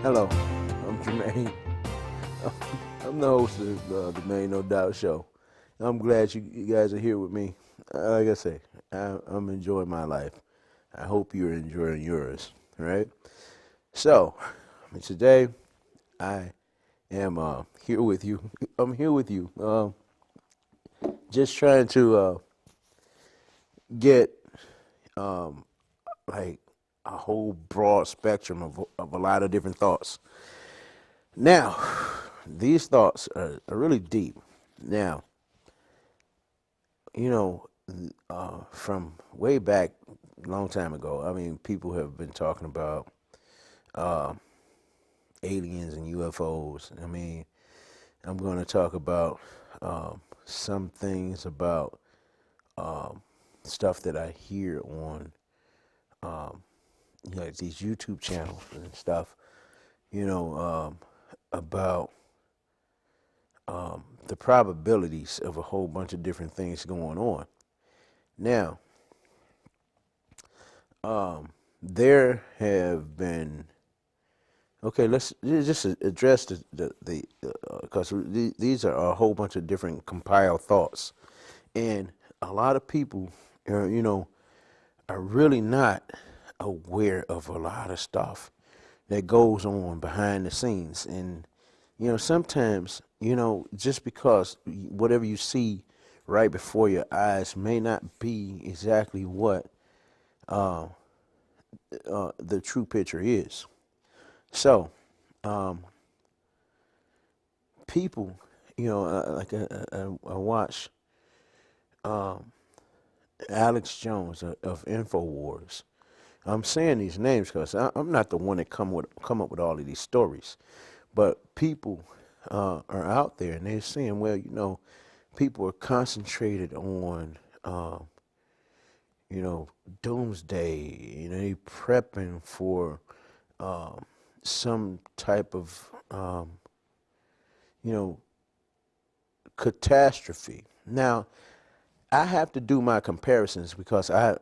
Hello, I'm Jermaine. I'm the host of the Main No Doubt Show. I'm glad you guys are here with me. Like I say, I'm enjoying my life. I hope you're enjoying yours, right? So, today I am here with you. I'm here with you, just trying to get um, like a whole broad spectrum of a lot of different thoughts. Now, these thoughts are really deep. Now, you know, from way back, a long time ago, I mean, people have been talking about uh, aliens and UFOs. I mean, I'm going to talk about some things about um, stuff that I hear on um, like these YouTube channels and stuff, about the probabilities of a whole bunch of different things going on. Now, there have been okay. Let's just address the because these are a whole bunch of different compiled thoughts, and a lot of people, are really not aware of a lot of stuff that goes on behind the scenes, and sometimes just because whatever you see right before your eyes may not be exactly what uh, the true picture is. So, um, people, like I watch um, Alex Jones of Infowars. I'm saying these names because I'm not the one that come up with all of these stories, but people are out there and they're saying, well, people are concentrated on, doomsday. They prepping for um, some type of, you know, catastrophe. Now, I have to do my comparisons because I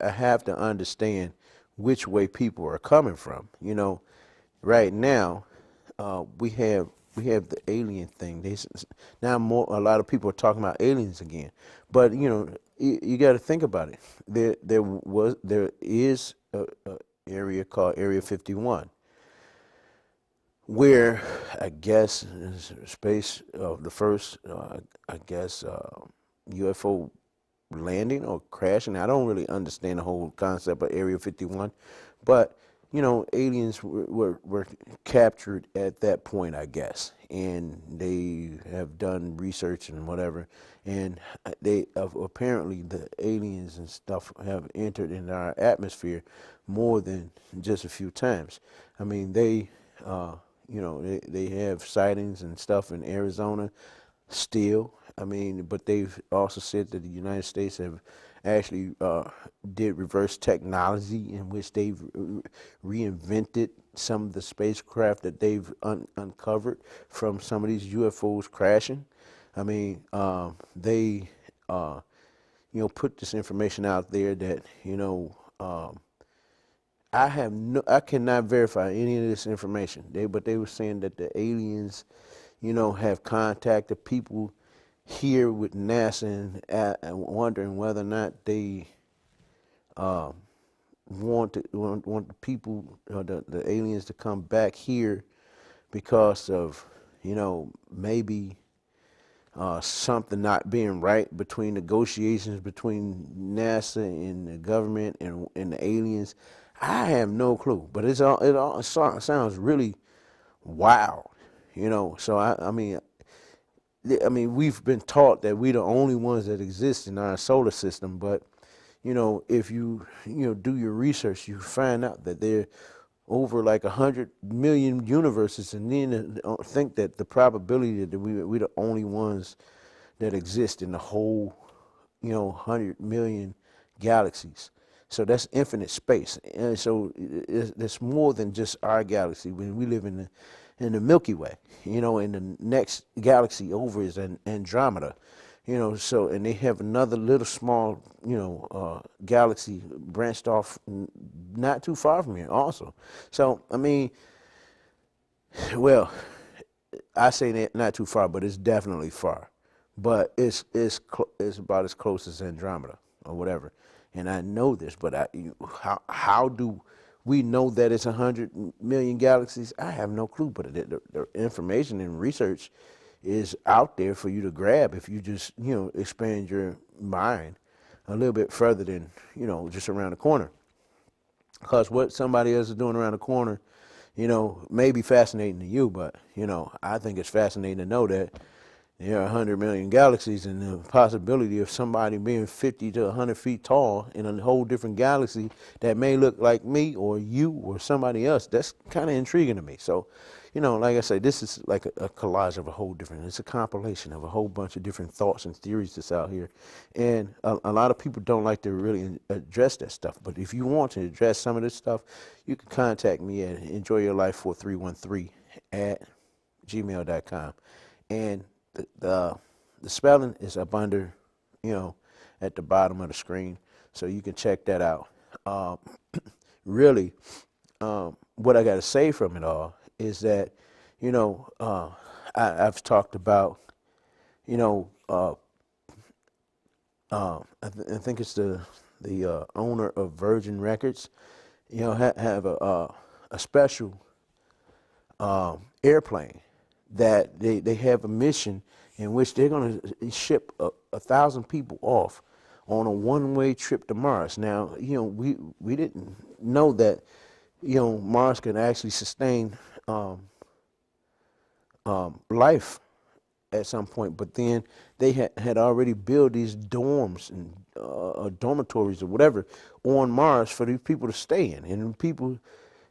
have to understand which way people are coming from. Right now, we have the alien thing. Now a lot of people are talking about aliens again, but you got to think about it. There is a area called Area 51 where I guess space the first I guess UFO landing or crashing. I don't really understand the whole concept of Area 51, but aliens were captured at that point, I guess, and they have done research and whatever, and they apparently the aliens and stuff have entered in our atmosphere more than just a few times. I mean, they have sightings and stuff in Arizona still. I mean, but they've also said that the United States have actually did reverse technology in which they've reinvented some of the spacecraft that they've uncovered from some of these UFOs crashing. I mean, they put this information out there that I cannot verify any of this information. But they were saying that the aliens, have contacted people here with NASA and wondering whether or not they want the people, the aliens, to come back here because of maybe something not being right between negotiations between NASA and the government and the aliens. I have no clue, but it all sounds really wild, So I mean, we've been taught that we're the only ones that exist in our solar system, but if you do your research, you find out that there are over like 100 million universes, and then think that the probability that we're the only ones that exist in the whole 100 million galaxies. So that's infinite space, and so it's more than just our galaxy. When we live in the Milky Way, and the next galaxy over is Andromeda, so, and they have another little small, galaxy branched off not too far from here also. So, I mean, Well, I say that not too far, but it's definitely far. But it's about as close as Andromeda or whatever. And I know this, but how do we know that it's 100 million galaxies? I have no clue. But the information and research is out there for you to grab if you just expand your mind a little bit further than just around the corner. Because what somebody else is doing around the corner, may be fascinating to you, but, I think it's fascinating to know that there are 100 million galaxies and the possibility of somebody being 50 to 100 feet tall in a whole different galaxy that may look like me or you or somebody else. That's kind of intriguing to me. So, like I say, this is like a collage of a whole different, it's a compilation of a whole bunch of different thoughts and theories that's out here. And a lot of people don't like to really address that stuff. But if you want to address some of this stuff, you can contact me at enjoyyourlife4313 at gmail.com. And the spelling is up under, at the bottom of the screen, so you can check that out. Um, really, what I got to say from it all is that, I've talked about, you know, uh, I think it's the owner of Virgin Records, have a special airplane that they have a mission in which they're going to ship 1,000 people off on a one-way trip to Mars. Now, we didn't know that, Mars can actually sustain life at some point, but then they had already built these dorms and dormitories or whatever on Mars for these people to stay in. And people,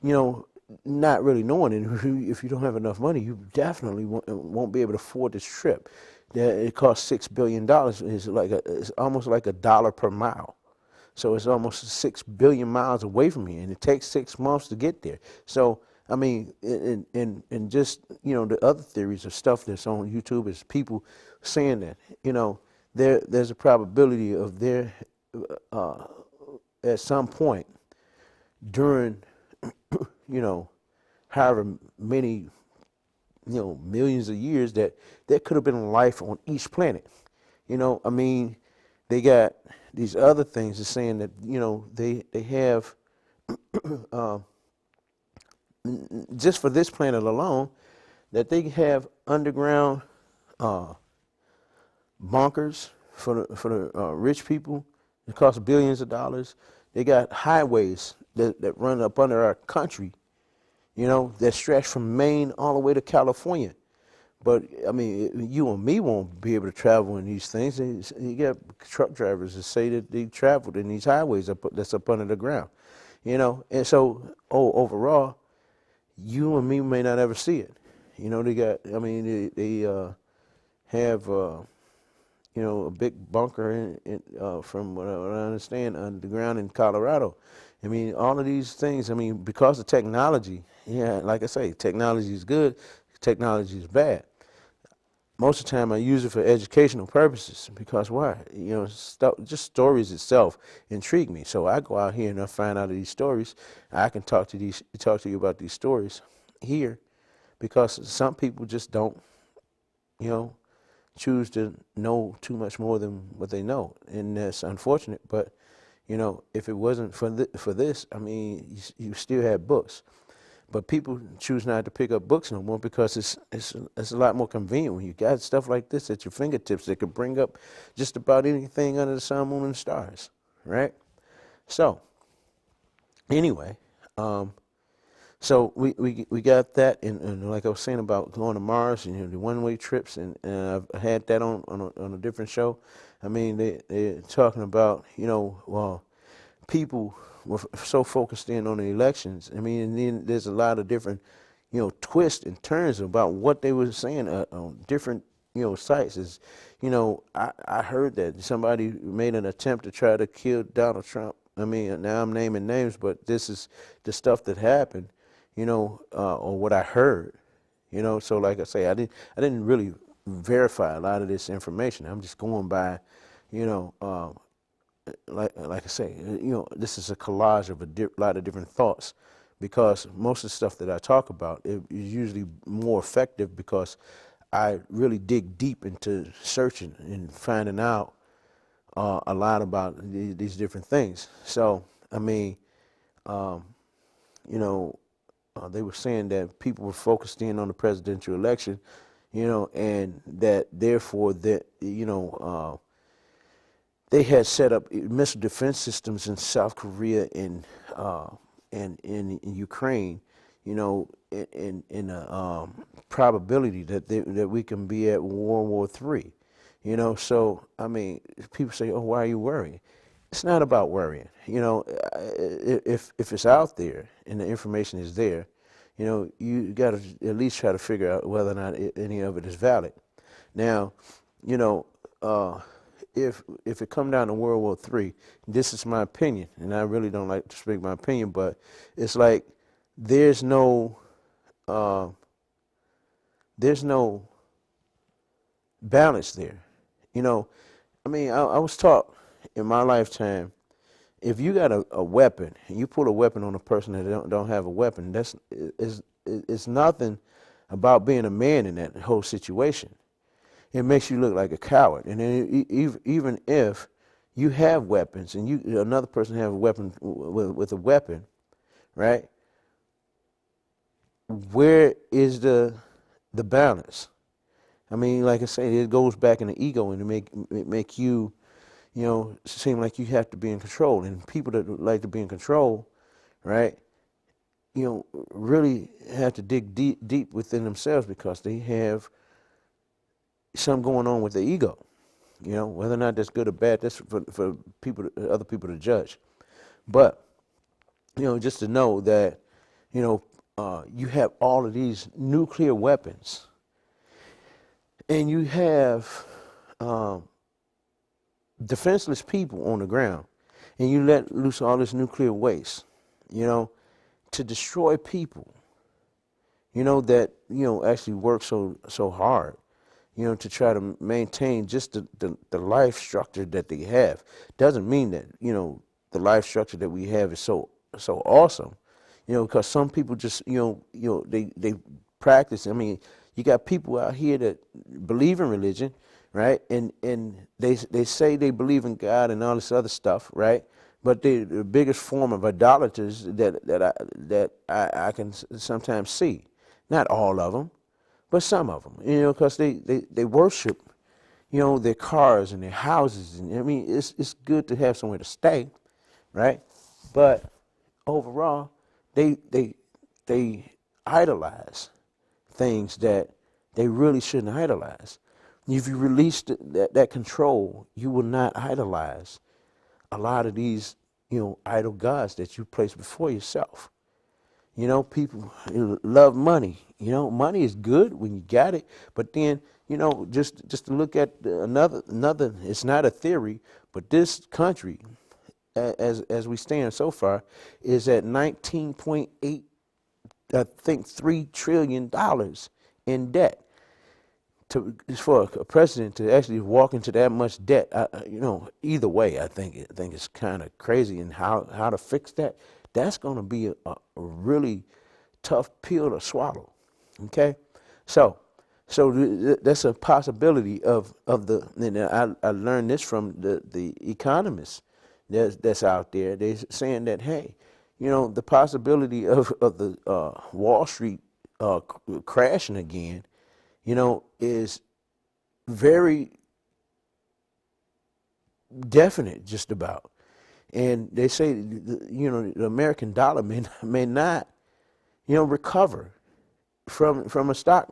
you know, not really knowing it, if you don't have enough money, you definitely won't be able to afford this trip. It costs $6 billion. It's almost like $1 per mile. So it's almost 6 billion miles away from here, and it takes 6 months to get there. So I mean, and just the other theories of stuff that's on YouTube is people saying that there's a probability of there uh, at some point during however many millions of years that there could have been life on each planet. I mean, they got these other things that's saying that they have just for this planet alone that they have underground uh, bunkers for the rich people. It costs billions of dollars. They got highways that run up under our country, that stretch from Maine all the way to California. But I mean, you and me won't be able to travel in these things. You got truck drivers that say that they traveled in these highways that's up under the ground, And so, overall, you and me may not ever see it. They got. I mean, they have a big bunker from what I understand underground in Colorado. I mean, all of these things. I mean, because of technology. Yeah, like I say, technology is good. Technology is bad. Most of the time I use it for educational purposes because why? Just stories itself intrigue me. So I go out here and I find out of these stories. I can talk to you about these stories here because some people just don't, you know, choose to know too much more than what they know, and that's unfortunate. But if it wasn't for this, I mean, you still have books. But people choose not to pick up books no more because it's a lot more convenient when you got stuff like this at your fingertips that could bring up just about anything under the sun, moon, and stars, right? So anyway, so we got that, and like I was saying about going to Mars and the one-way trips, and I've had that on a different show. I mean, they're talking about well, people were so focused in on the elections. I mean, and then there's a lot of different, twists and turns about what they were saying on different, sites. I heard that somebody made an attempt to try to kill Donald Trump. I mean, now I'm naming names, but this is the stuff that happened, or what I heard, So like I say, I didn't really verify a lot of this information. I'm just going by, you know, like I say, this is a collage of lot of different thoughts because most of the stuff that I talk about is usually more effective because I really dig deep into searching and finding out a lot about these different things. So, I mean, um, you know, they were saying that people were focused in on the presidential election, and that therefore that they had set up missile defense systems in South Korea uh, and in Ukraine, in a probability that we can be at World War III. So I mean, people say, "Oh, why are you worrying?" It's not about worrying. If it's out there and the information is there, you got to at least try to figure out whether or not any of it is valid. Now, you know, uh, if it come down to World War III, this is my opinion, and I really don't like to speak my opinion, but it's like there's no uh, there's no balance there. You know, I mean, I was taught in my lifetime, if you got a weapon and you pull a weapon on a person that don't have a weapon, it's nothing about being a man in that whole situation. It makes you look like a coward. And then even if you have weapons and another person have a weapon with a weapon, right? Where is the balance? I mean, like I say, it goes back in the ego and it make you, seem like you have to be in control. And people that like to be in control, right? Really have to dig deep within themselves because they have something going on with their ego. Whether or not that's good or bad, that's for other people to judge. But just to know that you have all of these nuclear weapons, and you have um, defenseless people on the ground, and you let loose all this nuclear waste, to destroy people, that actually work so hard, to try to maintain just the life structure that they have. Doesn't mean that, the life structure that we have is so awesome, because some people just, they practice. I mean, you got people out here that believe in religion, right? And they say they believe in God and all this other stuff, right? But the biggest form of idolaters that I can sometimes see, not all of them, but some of them, because they worship, their cars and their houses, and I mean, it's good to have somewhere to stay, right? But overall, they idolize things that they really shouldn't idolize. If you release that control, you will not idolize a lot of these, idol gods that you place before yourself. People love money. Money is good when you got it, but then, just to look at another. It's not a theory, but this country, as we stand so far, is at 19.8, I think, $3 trillion in debt. For a president to actually walk into that much debt, either way, I think it's kind of crazy. And how to fix that? That's going to be a really tough pill to swallow. Okay, so that's a possibility of the. And I learned this from the economists that's out there. They're saying that, hey, the possibility of the Wall Street crashing again, is very definite, just about. And they say, the American dollar may not, recover from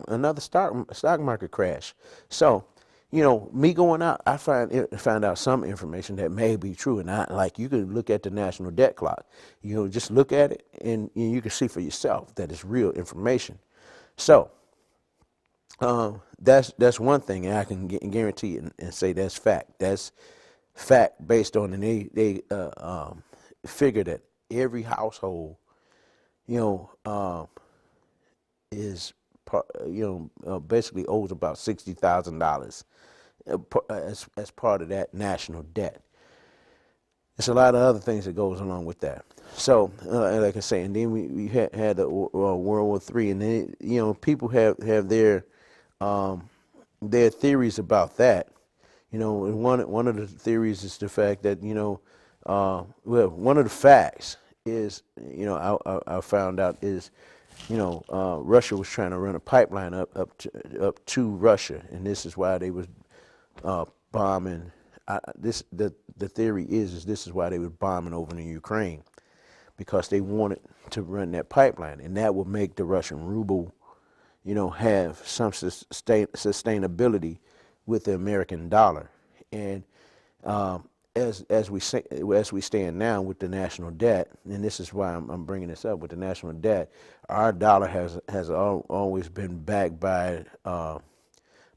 another stock market crash. So, me going out, I find out some information that may be true, and like you could look at the national debt clock. Just look at it, and you can see for yourself that it's real information. So. That's one thing, and I can guarantee and say that's fact. That's fact based on, and they figure that every household, you know, is basically owes about $60,000 as part of that national debt. it's a lot of other things that goes along with that. So, like I say, and then we had the World War III, and then people have their theories about that. And one of the theories is the fact that well, one of the facts is I found out is Russia was trying to run a pipeline up to Russia, and this is why they was bombing. The theory is this is why they was bombing over in Ukraine, because they wanted to run that pipeline, and that would make the Russian ruble have some sustainability with the American dollar. And as we stand now with the national debt, and this is why I'm bringing this up with the national debt, our dollar has always been backed by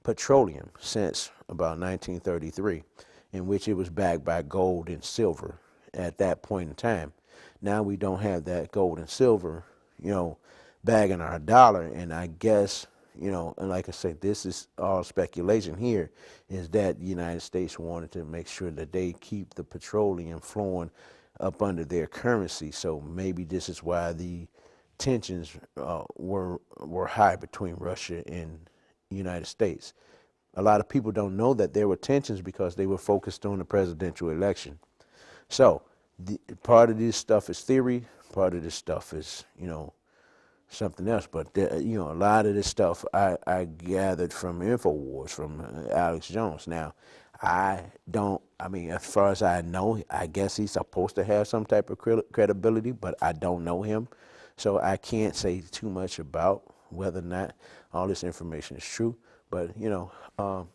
petroleum since about 1933, in which it was backed by gold and silver at that point in time. Now we don't have that gold and silver, bagging our dollar, and I guess, and like I said, this is all speculation here, is that the United States wanted to make sure that they keep the petroleum flowing up under their currency. So maybe this is why the tensions were high between Russia and the United States. A lot of people don't know that there were tensions because they were focused on the presidential election. So part of this stuff is theory, part of this stuff is, something else. But a lot of this stuff I gathered from InfoWars, from Alex Jones. Now, I mean, as far as I know, I guess he's supposed to have some type of credibility, but I don't know him. So I can't say too much about whether or not all this information is true. But,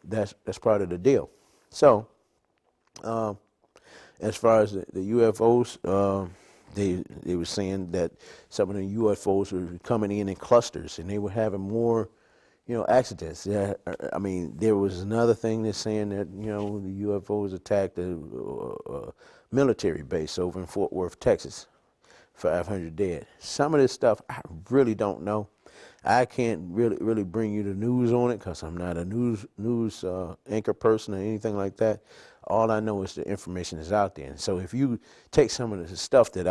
that's part of the deal. So, as far as the UFOs, they were saying that some of the UFOs were coming in clusters, and they were having more, accidents. Yeah, I mean, there was another thing that's saying that the UFOs attacked a military base over in Fort Worth, Texas. 500 dead. Some of this stuff I really don't know. I can't really bring you the news on it because I'm not a news anchor person or anything like that. All I know is the information is out there. And so if you take some of the stuff that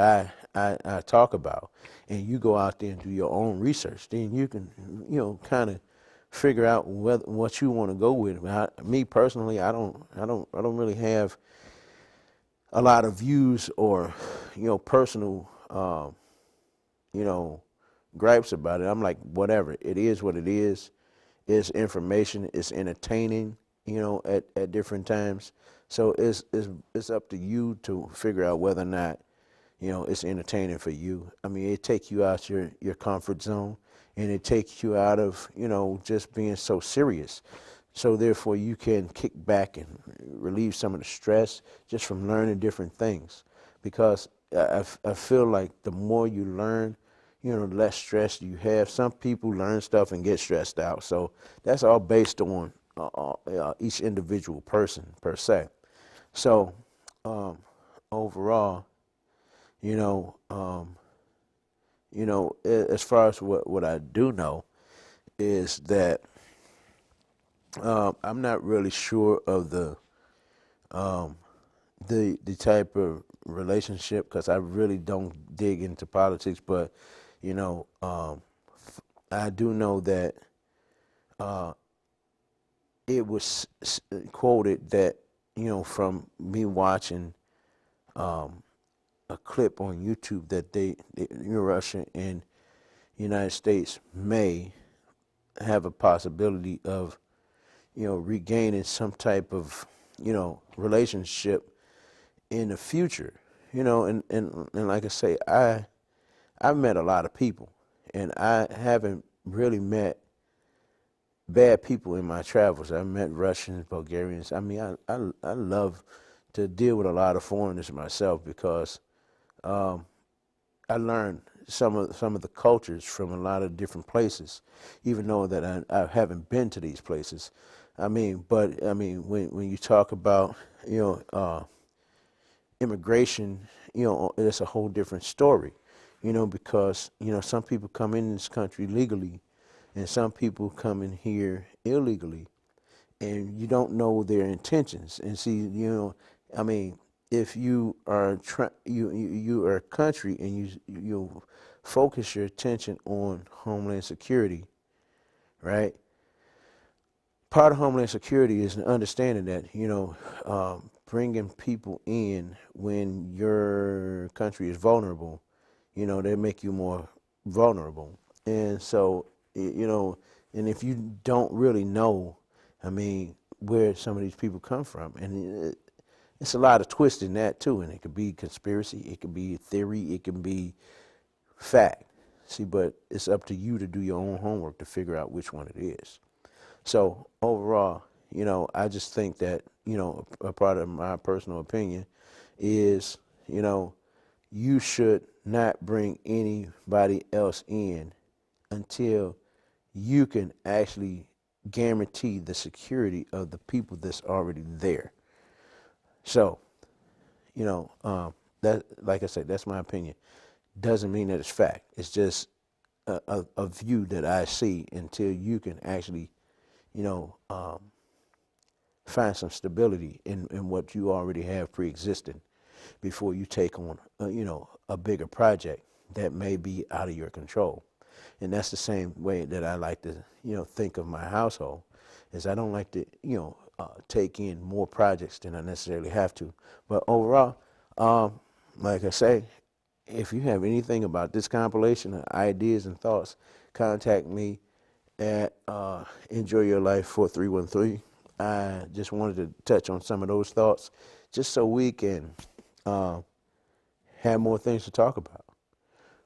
I talk about and you go out there and do your own research, then you can kind of figure out what you want to go with. Me personally, I don't really have a lot of views or personal gripes about it. I'm like, whatever. It is what it is. It's information. It's entertaining, at different times. So it's up to you to figure out whether or not, it's entertaining for you. I mean, it takes you out your comfort zone, and it takes you out of, just being so serious. So therefore you can kick back and relieve some of the stress just from learning different things. Because I feel like the more you learn, the less stress you have. Some people learn stuff and get stressed out. So that's all based on each individual person per se. So overall, as far as what I do know is that I'm not really sure of the type of relationship, because I really don't dig into politics. But I do know that it was quoted that from me watching a clip on YouTube that Russia and United States may have a possibility of regaining some type of relationship in the future. And like I say, I've met a lot of people, and I haven't really met bad people in my travels. I've met Russians, Bulgarians. I mean, I love to deal with a lot of foreigners myself, because I learned some of the cultures from a lot of different places, even though that I haven't been to these places. I mean, but I mean, when you talk about immigration, it's a whole different story, because some people come in this country legally, and some people come in here illegally, and you don't know their intentions. And see, I mean, if you are you are a country and you focus your attention on homeland security, right? Part of homeland security is understanding that bringing people in when your country is vulnerable, they make you more vulnerable. And so, and if you don't really know, I mean, where some of these people come from, and it's a lot of twist in that too, and it could be conspiracy, it could be theory, it can be fact. See, but it's up to you to do your own homework to figure out which one it is. So overall, I just think that, a part of my personal opinion is, you should not bring anybody else in until you can actually guarantee the security of the people that's already there. So, that, like I said, that's my opinion. Doesn't mean that it's fact. It's just a view that I see until you can actually, you know, um, find some stability in what you already have pre-existing before you take on, a bigger project that may be out of your control. And that's the same way that I like to, think of my household, is I don't like to, take in more projects than I necessarily have to. But overall, like I say, if you have anything about this compilation of ideas and thoughts, contact me at Enjoy Your Life 4313. I just wanted to touch on some of those thoughts just so we can uh, have more things to talk about.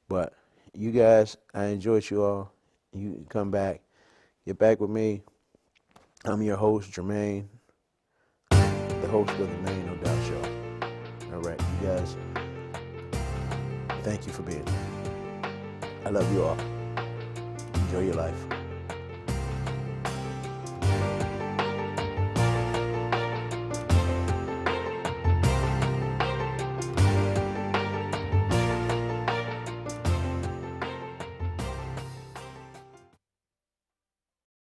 But you guys, I enjoyed you all. You come back, get back with me. I'm your host, Jermaine, the host of the Main No Doubt Show. All right, you guys, thank you for being here. I love you all. Enjoy your life.